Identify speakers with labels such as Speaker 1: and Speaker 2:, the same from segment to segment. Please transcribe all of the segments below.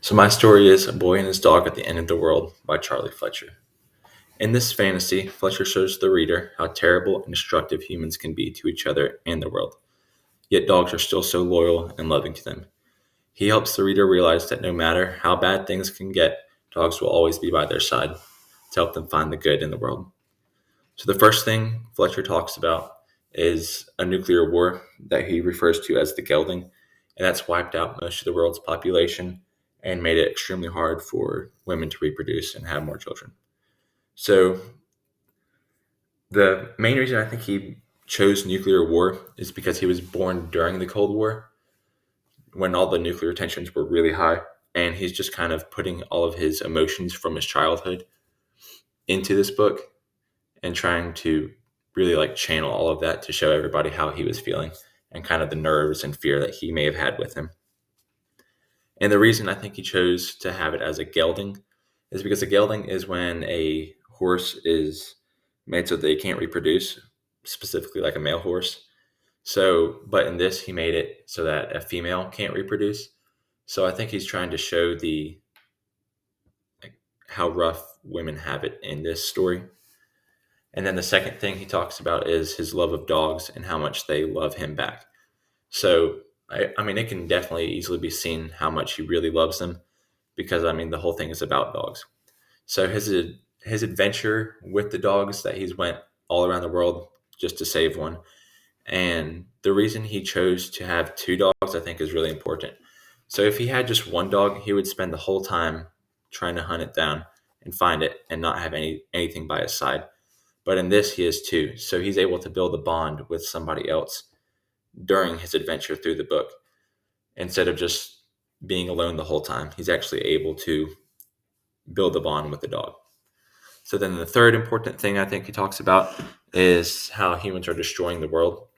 Speaker 1: So my story is A Boy and His Dog at the End of the World by Charlie Fletcher. In this fantasy, Fletcher shows the reader how terrible and destructive humans can be to each other and the world. Yet dogs are still so loyal and loving to them. He helps the reader realize that no matter how bad things can get, dogs will always be by their side to help them find the good in the world. So the first thing Fletcher talks about is a nuclear war that he refers to as the gelding, and that's wiped out most of the world's population and made it extremely hard for women to reproduce and have more children. So the main reason I think he chose nuclear war is because he was born during the Cold War when all the nuclear tensions were really high, and he's just kind of putting all of his emotions from his childhood into this book and trying to really channel all of that to show everybody how he was feeling and kind of the nerves and fear that he may have had with him. And the reason I think he chose to have it as a gelding is because a gelding is when a horse is made so they can't reproduce, specifically like a male horse. So, but in this, he made it so that a female can't reproduce. So I think he's trying to show the how rough women have it in this story. And then the second thing he talks about is his love of dogs and how much they love him back. So, I mean, it can definitely easily be seen how much he really loves them because, I mean, the whole thing is about dogs. So his adventure with the dogs that he's went all around the world just to save one. And the reason he chose to have two dogs, I think, is really important. So if he had just one dog, he would spend the whole time trying to hunt it down and find it and not have anything by his side. But in this, he has two. So he's able to build a bond with somebody else during his adventure through the book. Instead of just being alone the whole time, he's actually able to build a bond with the dog. So then the third important thing I think he talks about is how humans are destroying the world.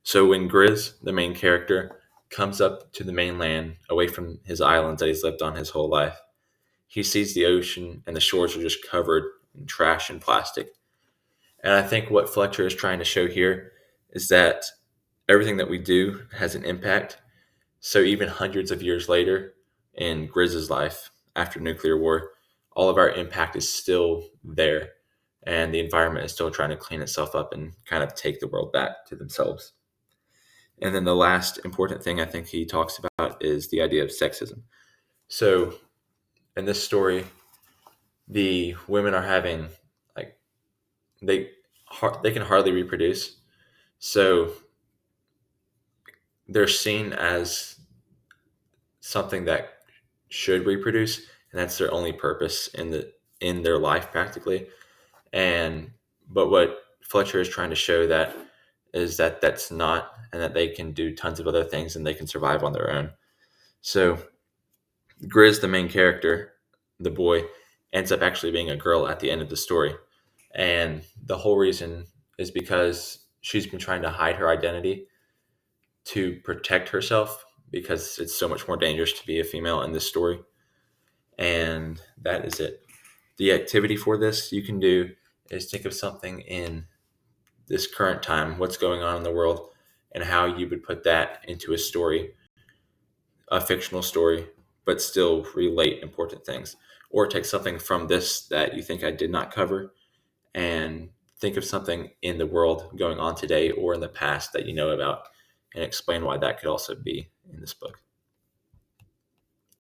Speaker 1: So when Grizz, the main character, comes up to the mainland away from his islands that he's lived on his whole life, he sees the ocean and the shores are just covered in trash and plastic. And I think what Fletcher is trying to show here is that everything that we do has an impact. So even hundreds of years later in Grizz's life after nuclear war, all of our impact is still there. And the environment is still trying to clean itself up and kind of take the world back to themselves. And then the last important thing I think he talks about is the idea of sexism. So in this story, the women are having like they can hardly reproduce. So they're seen as something that should reproduce, and that's their only purpose in their life practically. And but what Fletcher is trying to show that is that that's not, and that they can do tons of other things and they can survive on their own. So Grizz, the main character, the boy, ends up actually being a girl at the end of the story. And the whole reason is because she's been trying to hide her identity to protect herself because it's so much more dangerous to be a female in this story. And that is it. The activity for this you can do is think of something in this current time, what's going on in the world, and how you would put that into a story, a fictional story, but still relate important things. Or take something from this that you think I did not cover and think of something in the world going on today or in the past that you know about and explain why that could also be in this book.